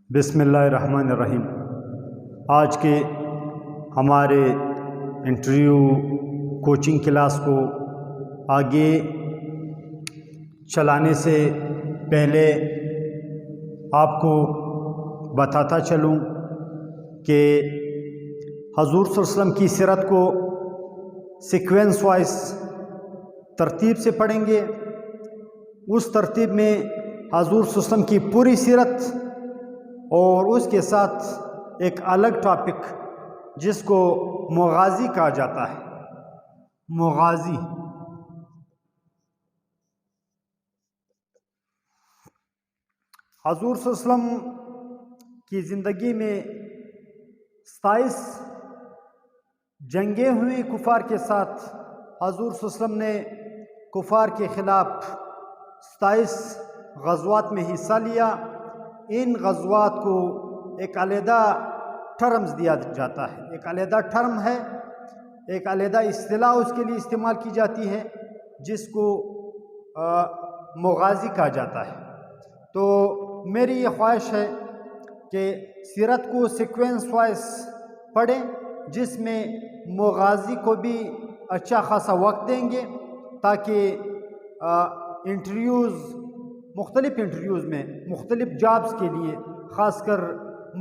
بسم اللہ الرحمن الرحیم۔ آج کے ہمارے انٹرویو کوچنگ کلاس کو آگے چلانے سے پہلے آپ کو بتاتا چلوں کہ حضور صلی اللہ علیہ وسلم کی سیرت کو سیکوینس وائز ترتیب سے پڑھیں گے۔ اس ترتیب میں حضور صلی اللہ علیہ وسلم کی پوری سیرت اور اس کے ساتھ ایک الگ ٹاپک جس کو مغازی کہا جاتا ہے، مغازی۔ حضور صلی اللہ علیہ وسلم کی زندگی میں 27 جنگیں ہوئی کفار کے ساتھ۔ حضور صلی اللہ علیہ وسلم نے کفار کے خلاف 27 غزوات میں حصہ لیا۔ ان غزوات کو ایک علیحدہ ٹرمز دیا جاتا ہے، ایک علیحدہ ٹرم ہے، ایک علیحدہ اصطلاح اس کے لیے استعمال کی جاتی ہے جس کو مغازی کہا جاتا ہے۔ تو میری یہ خواہش ہے کہ سیرت کو سیکوینس وائز پڑھیں، جس میں مغازی کو بھی اچھا خاصا وقت دیں گے تاکہ مختلف انٹرویوز میں مختلف جابز کے لیے خاص کر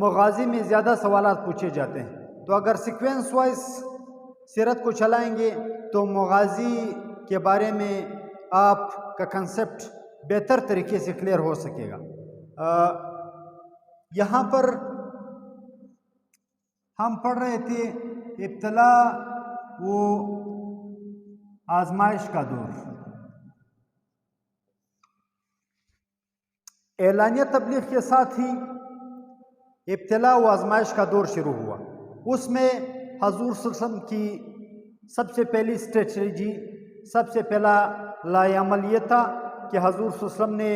مغازی میں زیادہ سوالات پوچھے جاتے ہیں۔ تو اگر سیکوینس وائز سیرت کو چلائیں گے تو مغازی کے بارے میں آپ کا کنسپٹ بہتر طریقے سے کلیئر ہو سکے گا۔ یہاں پر ہم پڑھ رہے تھے ابتلا و آزمائش کا دور۔ اعلانیہ تبلیغ کے ساتھ ہی ابتلا و آزمائش کا دور شروع ہوا۔ اس میں حضور صلی اللہ علیہ وسلم کی سب سے پہلی اسٹریٹجی، سب سے پہلا لائے عمل یہ تھا کہ حضور صلی اللہ علیہ وسلم نے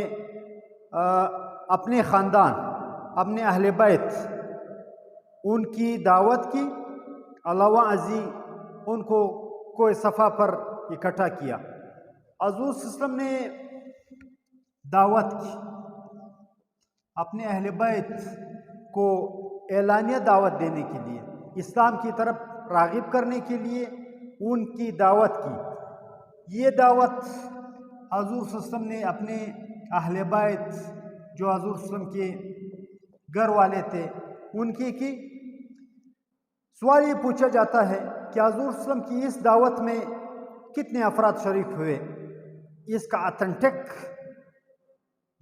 اپنے خاندان، اپنے اہل بیت، ان کی دعوت کی، علاوہ ازیں ان کو کوئی صفحہ پر اکٹھا کیا۔ حضور صلی اللہ علیہ وسلم نے دعوت کی، اپنے اہل بیت کو اعلانیہ دعوت دینے کے لیے، اسلام کی طرف راغب کرنے کے لیے ان کی دعوت کی۔ یہ دعوت حضور صلی اللہ علیہ وسلم نے اپنے اہل بیت جو حضور صلی اللہ علیہ وسلم کے گھر والے تھے ان کی۔ سوال یہ پوچھا جاتا ہے کہ حضور صلی اللہ علیہ وسلم کی اس دعوت میں کتنے افراد شریک ہوئے؟ اس کا اتھینٹک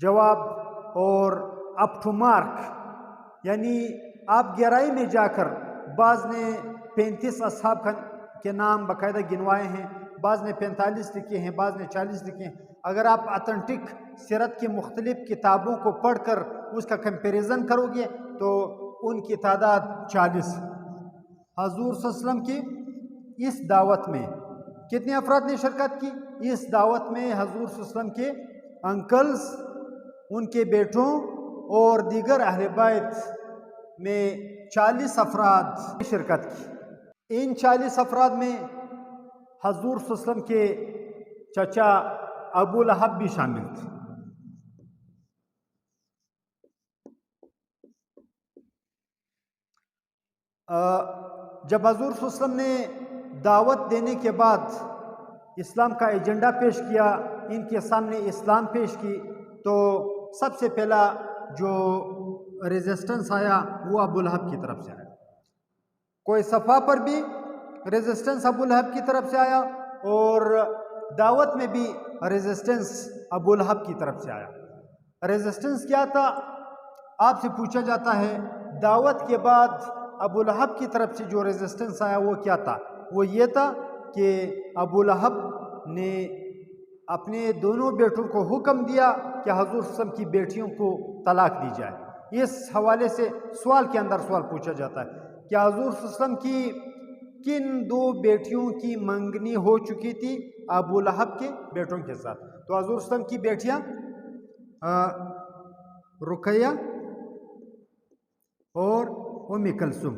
جواب اور اپ ٹو مارک، یعنی آپ گہرائی میں جا کر، بعض نے 35 اصحاب کے نام باقاعدہ گنوائے ہیں، بعض نے 45 لکھے ہیں، بعض نے 40 لکھے ہیں۔ اگر آپ اتھینٹک سیرت کی مختلف کتابوں کو پڑھ کر اس کا کمپیریزن کرو گے تو ان کی تعداد 40۔ حضور صلی اللہ علیہ وسلم کی اس دعوت میں کتنے افراد نے شرکت کی؟ اس دعوت میں حضور صلی اللہ علیہ وسلم کے انکلز، ان کے بیٹوں اور دیگر اہل بیت میں 40 افراد نے شرکت کی۔ ان 40 افراد میں حضور صلی اللہ علیہ وسلم کے چچا ابو لہب بھی شامل تھے۔ جب حضور صلی اللہ علیہ وسلم نے دعوت دینے کے بعد اسلام کا ایجنڈا پیش کیا، ان کے سامنے اسلام پیش کی، تو سب سے پہلا جو ریزسٹنس آیا وہ ابو لہب کی طرف سے آیا۔ کوئی صفحہ پر بھی ریزسٹنس ابو لہب کی طرف سے آیا اور دعوت میں بھی ریزسٹنس ابو لہب کی طرف سے آیا۔ ریزسٹنس کیا تھا؟ آپ سے پوچھا جاتا ہے دعوت کے بعد ابو لہب کی طرف سے جو ریزسٹنس آیا وہ کیا تھا؟ وہ یہ تھا کہ ابو لہب نے اپنے دونوں بیٹوں کو حکم دیا کہ حضور صلی اللہ علیہ وسلم کی بیٹیوں کو طلاق دی جائے۔ اس حوالے سے سوال کے اندر سوال پوچھا جاتا ہے کہ حضور صلی اللہ علیہ وسلم کی کن 2 بیٹیوں کی منگنی ہو چکی تھی ابو لہب کے بیٹوں کے ساتھ؟ تو حضور صلی اللہ علیہ وسلم کی بیٹیاں رقیہ اور ام کلثوم۔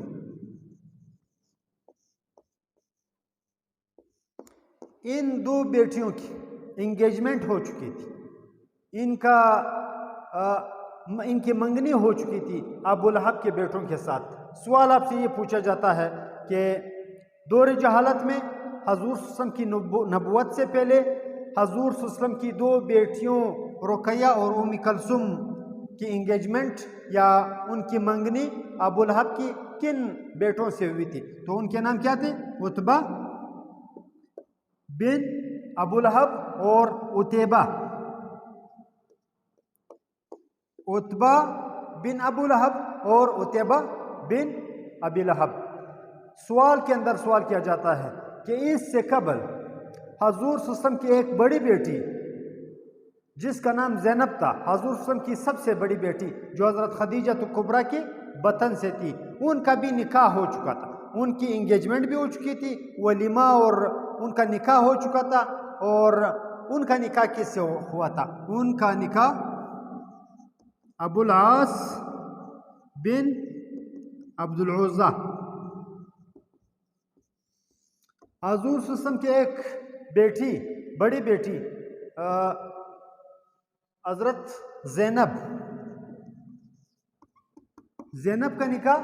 ان 2 بیٹیوں کی انگیجمنٹ ہو چکی تھی، ان کا ان کی منگنی ہو چکی تھی ابو لہب کے بیٹوں کے ساتھ۔ سوال آپ سے یہ پوچھا جاتا ہے کہ دور جہالت میں حضور صلی اللہ علیہ وسلم کی نبوت سے پہلے حضور صلی اللہ علیہ وسلم کی دو بیٹیوں رقیہ اور ام کلثوم کی انگیجمنٹ یا ان کی منگنی ابو لہب کی کن بیٹوں سے ہوئی تھی؟ تو ان کے نام کیا تھے؟ عتبہ بن ابو لہب اور عتیبہ۔ عتبہ بن ابو لہب اور عتیبہ بن ابی لہب۔ سوال کے اندر سوال کیا جاتا ہے کہ اس سے قبل حضور صلی اللہ علیہ وسلم کی ایک بڑی بیٹی جس کا نام زینب تھا، حضور صلی اللہ علیہ وسلم کی سب سے بڑی بیٹی جو حضرت خدیجہ کبریٰ کے بطن سے تھی، ان کا بھی نکاح ہو چکا تھا، ان کی انگیجمنٹ بھی ہو چکی تھی، ولیمہ اور ان کا نکاح ہو چکا تھا۔ اور ان کا نکاح کس سے ہوا تھا؟ ان کا نکاح ابو العاص بن عبد العزہ، حضور صلی اللہ علیہ وسلم کی ایک بیٹی، بڑی بیٹی حضرت زینب کا نکاح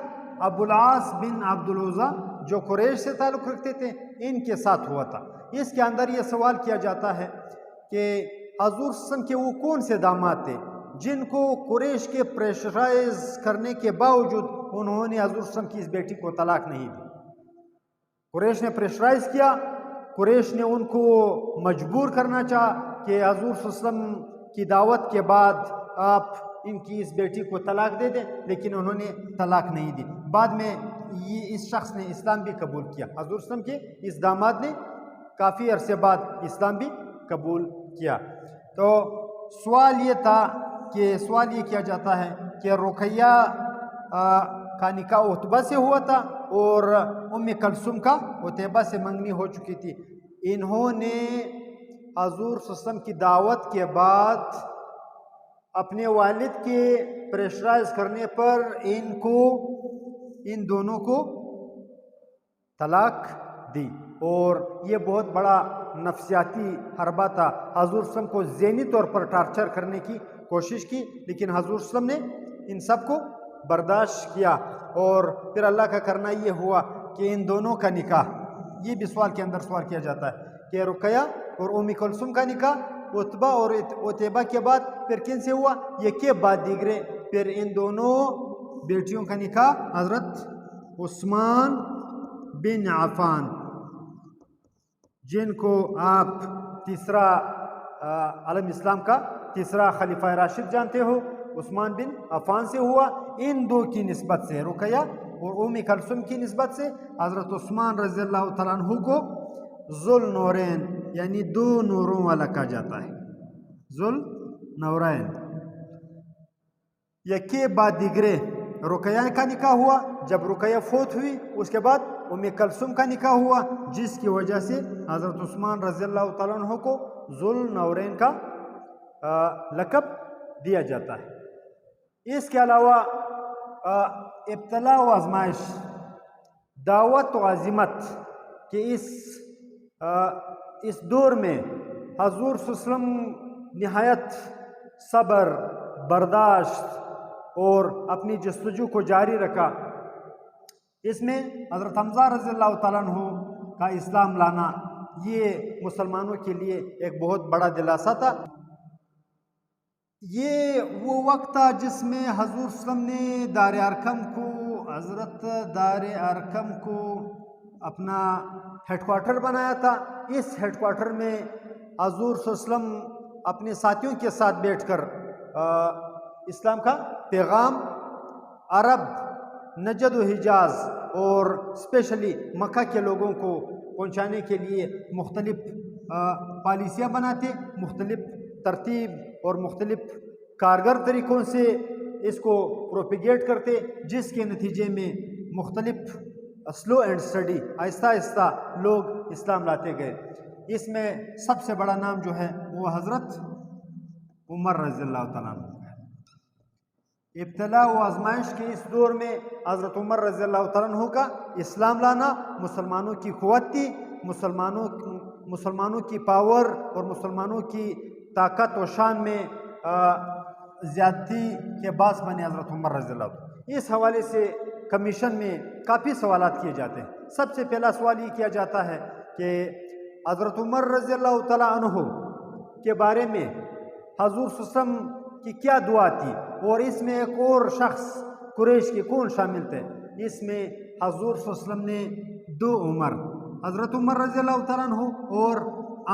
ابو العاص بن عبد العزہ جو قریش سے تعلق رکھتے تھے ان کے ساتھ ہوا تھا۔ اس کے اندر یہ سوال کیا جاتا ہے کہ حضور صلی اللہ علیہ وسلم کے وہ کون سے داماد تھے جن کو قریش کے پریشرائز کرنے کے باوجود انہوں نے حضور صلی اللہ علیہ وسلم کی اس بیٹی کو طلاق نہیں دی؟ قریش نے پریشرائز کیا، قریش نے ان کو مجبور کرنا چاہا کہ حضور صلی اللہ علیہ وسلم کی دعوت کے بعد آپ ان کی اس بیٹی کو طلاق دے دیں، لیکن انہوں نے طلاق نہیں دی۔ بعد میں اس شخص نے اسلام بھی قبول کیا، حضور صلی اللہ علیہ وسلم کے اس داماد نے کافی عرصے بعد اسلام بھی قبول کیا۔ تو سوال یہ کیا جاتا ہے کہ رقیہ کا نکاح عتبہ سے ہوا تھا اور ام کلثوم کا عتیبہ سے منگنی ہو چکی تھی۔ انہوں نے حضور صلی اللہ علیہ وسلم کی دعوت کے بعد اپنے والد کے پریشرائز کرنے پر ان دونوں کو طلاق دی، اور یہ بہت بڑا نفسیاتی حربہ تھا۔ حضور صلی اللہ علیہ وسلم کو ذہنی طور پر ٹارچر کرنے کی کوشش کی، لیکن حضور صلی اللہ علیہ وسلم نے ان سب کو برداشت کیا، اور پھر اللہ کا کرنا یہ ہوا کہ ان دونوں کا نکاح، یہ بھی سوال کے اندر سوال کیا جاتا ہے کہ رقیہ اور ام کلثوم کا نکاح عتبہ اور عتیبہ کے بعد پھر کن سے ہوا؟ یہ کے بعد دیگرے پھر ان دونوں بیٹیوں کا نکاح حضرت عثمان بن عفان، جن کو آپ تیسرا عالم اسلام کا تیسرا خلیفہ راشد جانتے ہو، عثمان بن عفان سے ہوا۔ ان دو کی نسبت سے، رقیہ اور ام کلثوم کی نسبت سے، حضرت عثمان رضی اللہ تعالیٰ عنہ کو ذو نورین یعنی دو نوروں والا کہا جاتا ہے، ذو نورین۔ یکے بعد دیگرے رقیہ کا نکاح ہوا، جب رقیہ فوت ہوئی اس کے بعد ام کلثوم کا نکاح ہوا، جس کی وجہ سے حضرت عثمان رضی اللہ تعالیٰ عنہ کو ذو نورین کا لقب دیا جاتا ہے۔ اس کے علاوہ ابتلا و آزمائش، دعوت و عزیمت کہ اس دور میں حضور صلی اللہ علیہ وسلم نہایت صبر، برداشت اور اپنی جستجو کو جاری رکھا۔ اس میں حضرت حمزہ رضی اللہ تعالیٰ عنہ کا اسلام لانا یہ مسلمانوں کے لیے ایک بہت بڑا دلاسا تھا۔ یہ وہ وقت تھا جس میں حضور صلی اللہ علیہ وسلم نے دار ارقم کو اپنا ہیڈ کوارٹر بنایا تھا۔ اس ہیڈ کوارٹر میں حضور صلی اللہ علیہ وسلم اپنے ساتھیوں کے ساتھ بیٹھ کر اسلام کا پیغام عرب، نجد و حجاز اور اسپیشلی مکہ کے لوگوں کو پہنچانے کے لیے مختلف پالیسیاں بناتے، مختلف ترتیب اور مختلف کارگر طریقوں سے اس کو پروپیگیٹ کرتے، جس کے نتیجے میں مختلف سلو اینڈ اسٹڈی آہستہ آہستہ لوگ اسلام لاتے گئے۔ اس میں سب سے بڑا نام جو ہے وہ حضرت عمر رضی اللہ تعالیٰ عنہ ہے۔ ابتلا و آزمائش کے اس دور میں حضرت عمر رضی اللہ تعالیٰ عنہ کا اسلام لانا مسلمانوں کی قوت تھی، مسلمانوں کی پاور اور مسلمانوں کی طاقت و شان میں زیادتی کے باعث بنے حضرت عمر رضی اللہ عنہ. اس حوالے سے کمیشن میں کافی سوالات کیے جاتے ہیں. سب سے پہلا سوال یہ کیا جاتا ہے کہ حضرت عمر رضی اللہ تعالیٰ عنہ کے بارے میں حضور صلی اللہ علیہ وسلم کی کیا دعا تھی، اور اس میں ایک اور شخص قریش کے کون شامل تھے. اس میں حضور صلی اللہ علیہ وسلم نے 2 عمر، حضرت عمر رضی اللہ تعالیٰ عنہ اور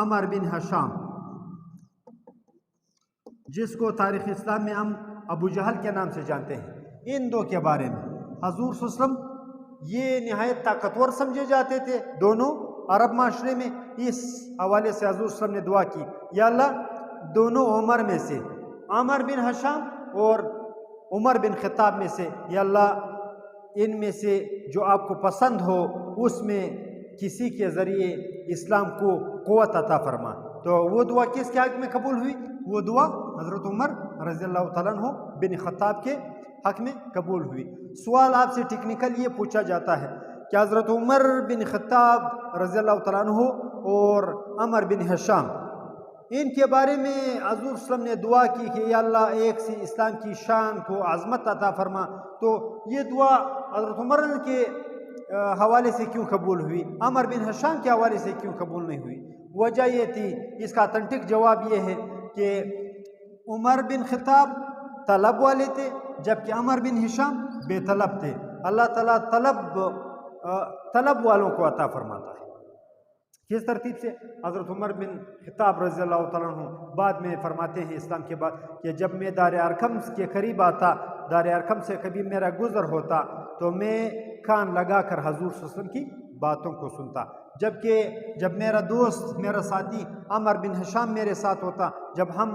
عمر بن حشام، جس کو تاریخ اسلام میں ہم ابو جہل کے نام سے جانتے ہیں، ان 2 کے بارے میں حضور صلی اللہ علیہ وسلم یہ نہایت طاقتور سمجھے جاتے تھے دونوں عرب معاشرے میں. اس حوالے سے حضور صلی اللہ علیہ وسلم نے دعا کی، یا اللہ دونوں عمر میں سے، عمر بن حشام اور عمر بن خطاب میں سے، یا اللہ ان میں سے جو آپ کو پسند ہو اس میں کسی کے ذریعے اسلام کو قوت عطا فرما. تو وہ دعا کس کے حق میں قبول ہوئی؟ وہ دعا حضرت عمر رضی اللہ تعالیٰ عنہ بن خطاب کے حق میں قبول ہوئی. سوال آپ سے ٹیکنیکل یہ پوچھا جاتا ہے کہ حضرت عمر بن خطاب رضی اللہ تعالیٰ عنہ اور عمر بن حشام، ان کے بارے میں حضور صلی اللہ علیہ وسلم نے دعا کی کہ یا اللہ ایک سے اسلام کی شان کو عظمت عطا فرما. تو یہ دعا حضرت عمر کے حوالے سے کیوں قبول ہوئی، عمر بن حشام کے حوالے سے کیوں قبول نہیں ہوئی؟ وجہ یہ تھی، اس کا اتھینٹک جواب یہ ہے کہ عمر بن خطاب طلب والے تھے جبکہ عمر بن حشام بے طلب تھے. اللہ تعالیٰ طلب والوں کو عطا فرماتا ہے. کس ترتیب سے؟ حضرت عمر بن خطاب رضی اللہ تعالیٰ عنہ بعد میں فرماتے ہیں اسلام کے بعد کہ جب میں دار ارقم کے قریب آتا، دار ارقم سے کبھی میرا گزر ہوتا تو میں کان لگا کر حضور صلی اللہ علیہ وسلم کی باتوں کو سنتا، جبکہ جب میرا دوست، میرا ساتھی عمر بن حشام میرے ساتھ ہوتا، جب ہم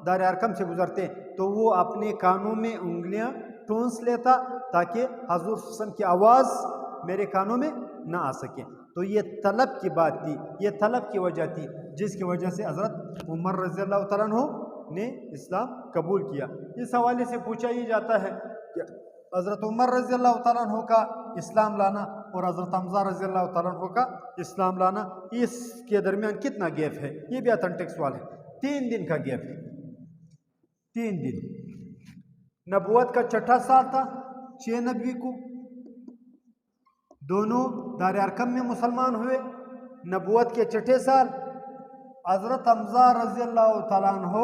دار ارقم سے گزرتے تو وہ اپنے کانوں میں انگلیاں ٹونس لیتا تاکہ حضور صلی اللہ علیہ وسلم کی آواز میرے کانوں میں نہ آ سکے. تو یہ طلب کی بات تھی، یہ طلب کی وجہ تھی جس کی وجہ سے حضرت عمر رضی اللہ تعالیٰ عنہ نے اسلام قبول کیا. اس حوالے سے پوچھا یہ جاتا ہے کہ حضرت عمر رضی اللہ تعالیٰ عنہ کا اسلام لانا اور حضرت حمزہ رضی اللہ تعالیٰ عنہ کا اسلام لانا، اس کے درمیان کتنا گیپ ہے؟ یہ بھی اتھینٹک سوال ہے. 3 دن کا گیپ ہے. 3 دن. نبوت کا 6واں سال تھا 6 نبوی کو، دونوں دار ارقم میں مسلمان ہوئے. نبوت کے 6 سال حضرت حمزہ رضی اللہ تعالیٰ عنہ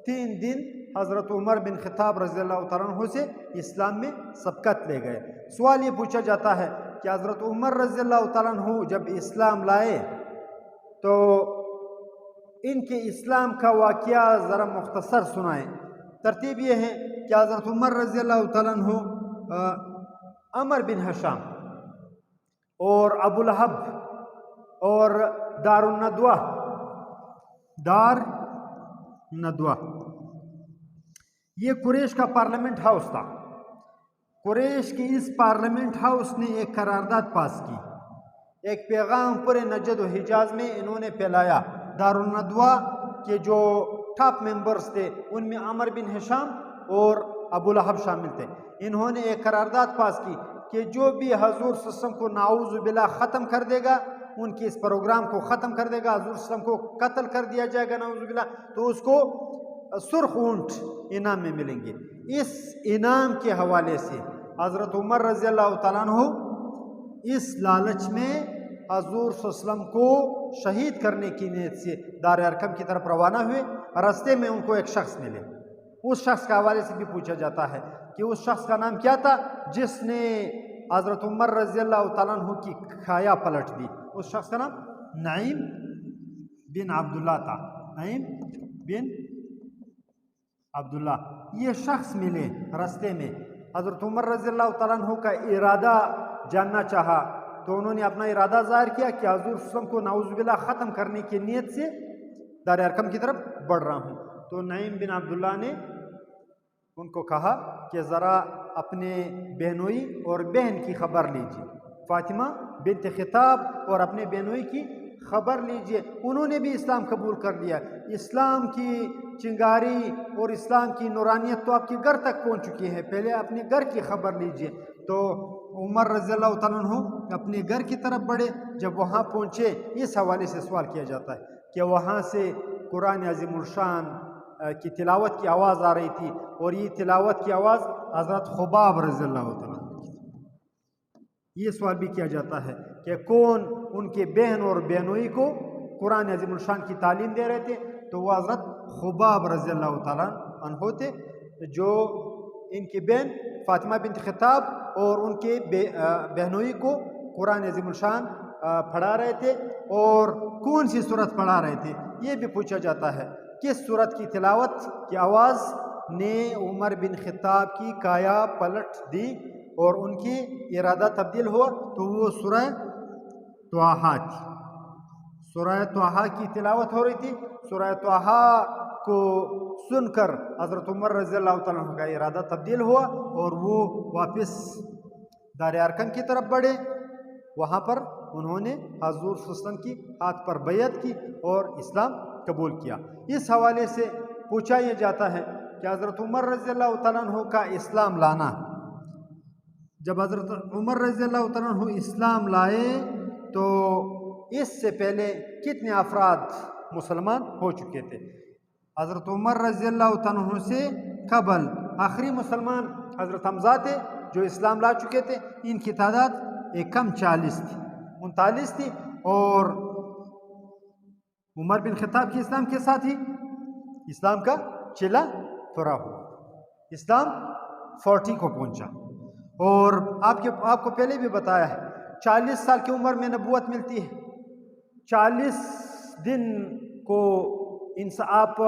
3 دن حضرت عمر بن خطاب رضی اللہ تعالیٰ عنہ سے اسلام میں سبقت لے گئے. سوال یہ پوچھا جاتا ہے کہ حضرت عمر رضی اللہ تعالیٰ عنہ جب اسلام لائے تو ان کے اسلام کا واقعہ ذرا مختصر سنائیں. ترتیب یہ ہے کہ حضرت عمر رضی اللہ تعالیٰ عنہ عمر بن حشام اور ابو لہب اور دار الندوہ، یہ قریش کا پارلیمنٹ ہاؤس تھا. قریش کی اس پارلیمنٹ ہاؤس نے ایک قرارداد پاس کی، ایک پیغام پورے نجد و حجاز میں انہوں نے پھیلایا. دار الندوہ کے جو ٹاپ ممبرز تھے ان میں عمر بن حشام اور ابو لہب شامل تھے. انہوں نے ایک قرارداد پاس کی کہ جو بھی حضور صلی اللہ علیہ وسلم کو نعوذ باللہ ختم کر دے گا، ان کے اس پروگرام کو ختم کر دے گا، حضور صلی اللہ علیہ وسلم کو قتل کر دیا جائے گا نعوذ باللہ، تو اس کو سرخ اونٹ انعام میں ملیں گے. اس انعام کے حوالے سے حضرت عمر رضی اللہ تعالیٰ عنہ اس لالچ میں حضور صلی اللہ علیہ وسلم کو شہید کرنے کی نیت سے دار ارقم کی طرف روانہ ہوئے. راستے میں ان کو ایک شخص ملے. اس شخص کے حوالے سے بھی پوچھا جاتا ہے کہ اس شخص کا نام کیا تھا جس نے حضرت عمر رضی اللہ تعالیٰ عنہ کی کھایا پلٹ دی. اس شخص کا نام نعیم بن عبداللہ تھا. نعیم بن عبداللہ. یہ شخص ملے راستے میں. حضرت عمر رضی اللہ تعالیٰ عنہ کا ارادہ جاننا چاہا تو انہوں نے اپنا ارادہ ظاہر کیا کہ حضور صلی اللہ علیہ وسلم کو نعوذ باللہ ختم کرنے کی نیت سے دار ارقم کی طرف بڑھ رہا ہوں. تو نعیم بن عبداللہ نے ان کو کہا کہ ذرا اپنے بہنوئی اور بہن کی خبر لیجیے، فاطمہ بنت خطاب اور اپنے بہنوئی کی خبر لیجیے. انہوں نے بھی اسلام قبول کر لیا. اسلام کی چنگاری اور اسلام کی نورانیت تو آپ کے گھر تک پہنچ چکی ہے، پہلے اپنے گھر کی خبر لیجیے. تو عمر رضی اللہ تعالیٰ عنہ اپنے گھر کی طرف بڑھے. جب وہاں پہنچے اس حوالے سے سوال کیا جاتا ہے کہ وہاں سے قرآن عظیم الشان کی تلاوت کی آواز آ رہی تھی، اور یہ تلاوت کی آواز حضرت خباب رضی اللہ تعالیٰ عنہ کی تھی۔ یہ سوال بھی کیا جاتا ہے کہ کون ان کے بہن اور بہنوئی کو قرآن عظیم الشان کی تعلیم دے رہے تھے، تو وہ حضرت خباب رضی اللہ تعالیٰ عنہ تھے، جو ان کی بہن فاطمہ بنت خطاب اور ان کے بہنوئی کو قرآن عظیم الشان پڑھا رہے تھے، اور کون سی سورت پڑھا رہے تھے یہ بھی پوچھا جاتا ہے۔ کس سورت کی تلاوت کی آواز نے عمر بن خطاب کی کایا پلٹ دی اور ان کی ارادہ تبدیل ہوا، تو وہ سورہ طٰہٰ تھی۔ سورہ طٰہٰ کی تلاوت ہو رہی تھی، سورہ طٰہٰ کو سن کر حضرت عمر رضی اللہ تعالیٰ عنہ کا ارادہ تبدیل ہوا اور وہ واپس دار ارقم کی طرف بڑھے۔ وہاں پر انہوں نے حضور صلی اللہ علیہ وسلم کی ہاتھ پر بیعت کی اور اسلام قبول کیا۔ اس حوالے سے پوچھا یہ جاتا ہے کہ حضرت عمر رضی اللہ تعالیٰ عنہ کا اسلام لانا، جب حضرت عمر رضی اللہ تعالیٰ عنہ اسلام لائے تو اس سے پہلے کتنے افراد مسلمان ہو چکے تھے؟ حضرت عمر رضی اللہ تعالیٰ عنہ سے قبل آخری مسلمان حضرت حمزہ تھے جو اسلام لا چکے تھے، ان کی تعداد کم 40 تھی، 39 تھی، اور عمر بن خطاب کی اسلام کے ساتھ ہی اسلام کا چلا پورا ہوا، اسلام 40 کو پہنچا۔ اور آپ کو پہلے بھی بتایا ہے 40 سال کی عمر میں نبوت ملتی ہے، 40 دن کو آپ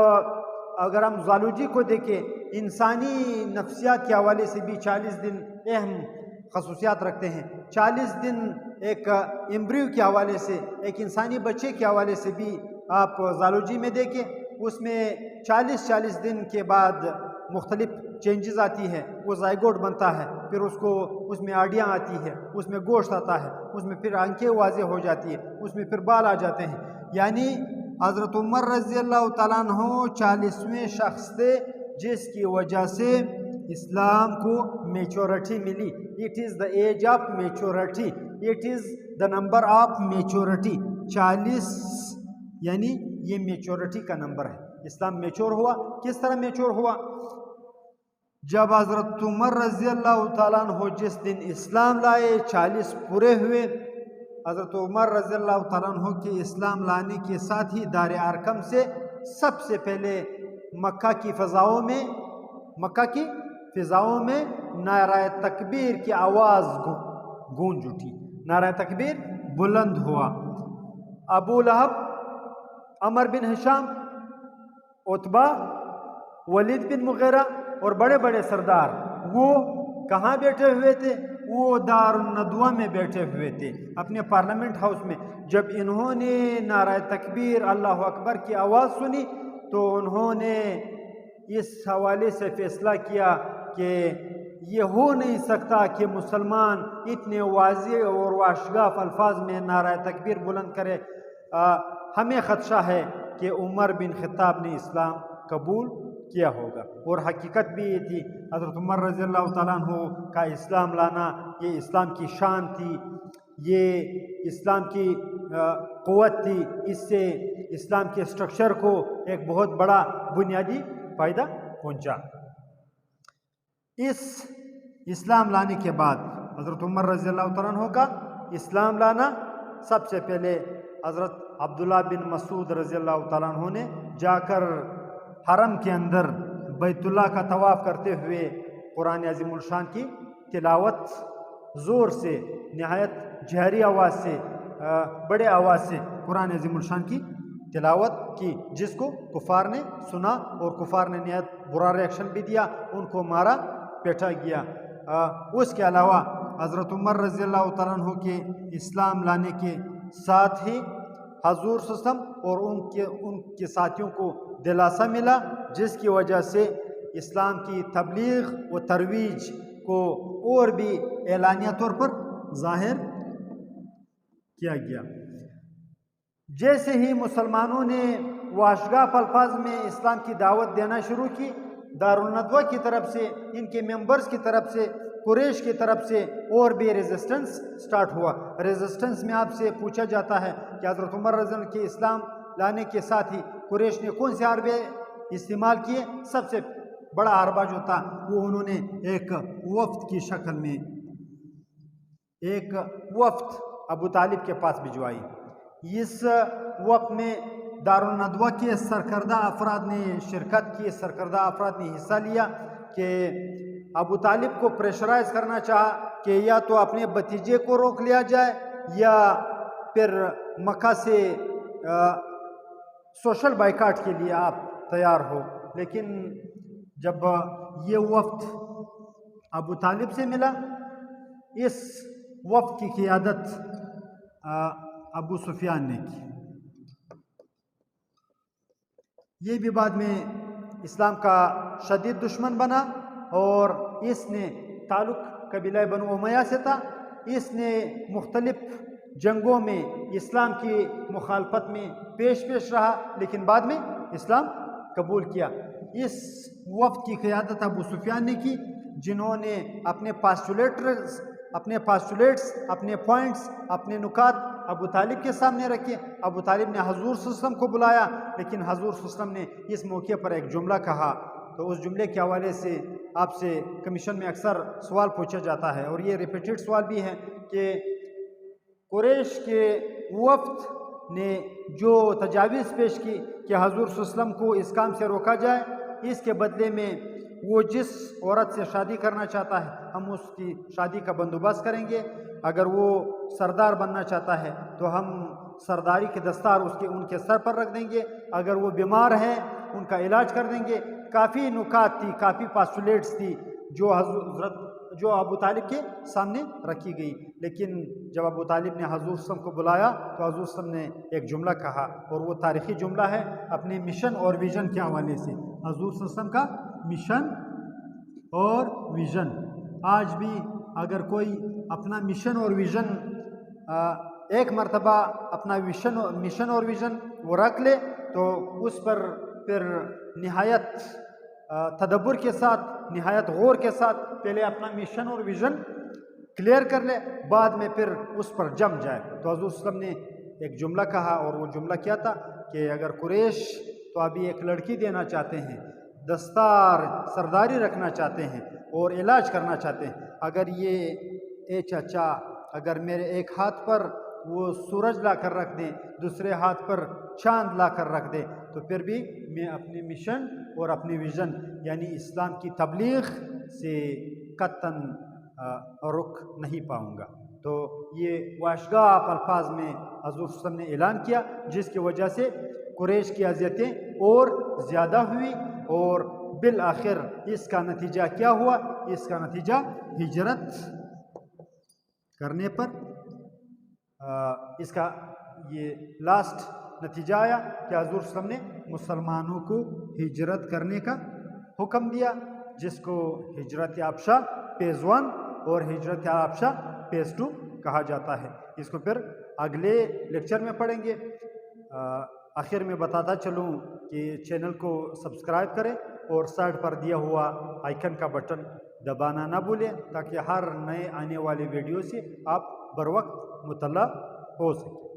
اگر ہم زالوجی کو دیکھیں، انسانی نفسیات کے حوالے سے بھی 40 دن اہم خصوصیات رکھتے ہیں۔ 40 دن ایک ایمبریو کے حوالے سے، ایک انسانی بچے کے حوالے سے بھی آپ زالوجی میں دیکھیں، اس میں 40 دن کے بعد مختلف چینجز آتی ہے، وہ زائگوٹ بنتا ہے، پھر اس میں آڑیاں آتی ہے، اس میں گوشت آتا ہے، اس میں پھر آنکھیں واضح ہو جاتی ہے، اس میں پھر بال آ جاتے ہیں۔ یعنی حضرت عمر رضی اللہ تعالیٰ عنہ 40ویں شخص تھے جس کی وجہ سے اسلام کو میچورٹی ملی۔ It is the age of maturity, it is the number of maturity. 40 یعنی یہ میچورٹی کا نمبر ہے، اسلام میچور ہوا۔ کس طرح میچور ہوا؟ جب حضرت عمر رضی اللہ تعالیٰ عنہ جس دن اسلام لائے 40 پورے ہوئے، حضرت عمر رضی اللہ تعالیٰ عنہ کے اسلام لانے کے ساتھ ہی دار ارقم سے سب سے پہلے مکہ کی فضاؤں میں نعرہ تکبیر کی آواز گونج اٹھی، نعرہ تکبیر بلند ہوا۔ ابو لہب، عمر بن ہشام، عتبہ، ولید بن مغیرہ اور بڑے بڑے سردار وہ کہاں بیٹھے ہوئے تھے؟ وہ دار الندوہ میں بیٹھے ہوئے تھے، اپنے پارلیمنٹ ہاؤس میں۔ جب انہوں نے نعرہ تکبیر اللہ اکبر کی آواز سنی تو انہوں نے اس حوالے سے فیصلہ کیا کہ یہ ہو نہیں سکتا کہ مسلمان اتنے واضح اور واشگاف الفاظ میں نعرہ تکبیر بلند کرے، ہمیں خدشہ ہے کہ عمر بن خطاب نے اسلام قبول کیا ہوگا۔ اور حقیقت بھی یہ تھی، حضرت عمر رضی اللہ تعالیٰ عنہ کا اسلام لانا یہ اسلام کی شان تھی، یہ اسلام کی قوت تھی، اس سے اسلام کے اسٹرکچر کو ایک بہت بڑا بنیادی فائدہ پہنچا۔ اس اسلام لانے کے بعد حضرت عمر رضی اللہ تعالیٰ عنہ کا اسلام لانا، سب سے پہلے حضرت عبداللہ بن مسعود رضی اللہ تعالیٰ عنہ نے جا کر حرم کے اندر بیت اللہ کا طواف کرتے ہوئے قرآن عظیم الشان کی تلاوت زور سے، نہایت جہری آواز سے، بڑے آواز سے قرآن عظیم الشان کی تلاوت کی، جس کو کفار نے سنا اور کفار نے نہایت برا ریاکشن بھی دیا، ان کو مارا پیٹا گیا۔ اس کے علاوہ حضرت عمر رضی اللہ تعالیٰ عنہ کے اسلام لانے کے ساتھ ہی حضور صلی اللہ علیہ وسلم اور ان کے ساتھیوں کو دلاسا ملا، جس کی وجہ سے اسلام کی تبلیغ و ترویج کو اور بھی اعلانیہ طور پر ظاہر کیا گیا۔ جیسے ہی مسلمانوں نے واشگاف الفاظ میں اسلام کی دعوت دینا شروع کی، دارالندوہ کی طرف سے، ان کے ممبرز کی طرف سے، قریش کی طرف سے اور بھی ریزسٹنس سٹارٹ ہوا۔ ریزسٹنس میں آپ سے پوچھا جاتا ہے کہ حضرت عمر رضی اللہ عنہ کے اسلام لانے کے ساتھ ہی قریش نے کون سے حربیں استعمال کیے. سب سے بڑا حربہ جو تھا وہ انہوں نے ایک وفد کی شکل میں ایک وفد ابو طالب کے پاس بھجوائی. اس وقت میں دارالندوہ کے سرکردہ افراد نے شرکت کی، سرکردہ افراد نے حصہ لیا کہ ابو طالب کو پریشرائز کرنا چاہا کہ یا تو اپنے بھتیجے کو روک لیا جائے یا پھر مکہ سے سوشل بائیکاٹ کے لیے آپ تیار ہو. لیکن جب یہ وفد ابو طالب سے ملا، اس وفد کی قیادت ابو سفیان نے کی. یہ بھی بعد میں اسلام کا شدید دشمن بنا اور اس نے تعلق قبیلہ بنو امیہ سے تھا. اس نے مختلف جنگوں میں اسلام کی مخالفت میں پیش رہا، لیکن بعد میں اسلام قبول کیا. اس وفد کی قیادت ابو سفیان نے کی، جنہوں نے اپنے پاسٹولیٹس، اپنے پوائنٹس، اپنے نکات ابو طالب کے سامنے رکھے. ابو طالب نے حضور صلی اللہ علیہ وسلم کو بلایا، لیکن حضور صلی اللہ علیہ وسلم نے اس موقع پر ایک جملہ کہا. تو اس جملے کے حوالے سے آپ سے کمیشن میں اکثر سوال پوچھا جاتا ہے، اور یہ ریپیٹڈ سوال بھی ہے کہ قریش کے وفد نے جو تجاویز پیش کی کہ حضور صلی اللہ علیہ وسلم کو اس کام سے روکا جائے، اس کے بدلے میں وہ جس عورت سے شادی کرنا چاہتا ہے ہم اس کی شادی کا بندوبست کریں گے. اگر وہ سردار بننا چاہتا ہے تو ہم سرداری کے دستار ان کے سر پر رکھ دیں گے. اگر وہ بیمار ہیں ان کا علاج کر دیں گے. کافی نکات تھی، کافی پاسٹولیٹس تھی جو ابو طالب کے سامنے رکھی گئی. لیکن جب ابو طالب نے حضور صلی اللہ علیہ وسلم کو بلایا تو حضور صلی اللہ علیہ وسلم نے ایک جملہ کہا، اور وہ تاریخی جملہ ہے اپنے مشن اور ویژن کے حوالے سے. حضور صلی اللہ علیہ وسلم کا مشن اور ویژن، آج بھی اگر کوئی اپنا مشن اور ویژن ایک مرتبہ اپنا مشن اور ویژن وہ رکھ لے تو اس پر پھر نہایت تدبر کے ساتھ، نہایت غور کے ساتھ پہلے اپنا مشن اور ویژن کلیئر کر لے، بعد میں پھر اس پر جم جائے. تو حضور صلی اللہ علیہ وسلم نے ایک جملہ کہا، اور وہ جملہ کیا تھا کہ اگر قریش تو ابھی ایک لڑکی دینا چاہتے ہیں، دستار سرداری رکھنا چاہتے ہیں اور علاج کرنا چاہتے ہیں، اگر اے چچا اگر میرے ایک ہاتھ پر وہ سورج لا کر رکھ دیں، دوسرے ہاتھ پر چاند لا کر رکھ دیں، تو پھر بھی میں اپنے مشن اور اپنی ویژن یعنی اسلام کی تبلیغ سے قطعاً رک نہیں پاؤں گا. تو یہ واشگاف الفاظ میں حضور صلی اللہ علیہ وسلم نے اعلان کیا، جس کی وجہ سے قریش کی اذیتیں اور زیادہ ہوئی، اور بالآخر اس کا نتیجہ کیا ہوا؟ اس کا نتیجہ ہجرت کرنے پر اس کا یہ لاسٹ نتیجہ آیا کہ حضور صلی اللہ علیہ وسلم نے مسلمانوں کو ہجرت کرنے کا حکم دیا، جس کو ہجرت آبشہ فیز 1 اور ہجرت آبشہ فیز 2 کہا جاتا ہے. اس کو پھر اگلے لیکچر میں پڑھیں گے. آخر میں بتاتا چلوں کہ چینل کو سبسکرائب کریں اور سائڈ پر دیا ہوا آئیکن کا بٹن دبانا نہ بھولیں، تاکہ ہر نئے آنے والے ویڈیو سے آپ بر وقت مطلع ہو سکیں.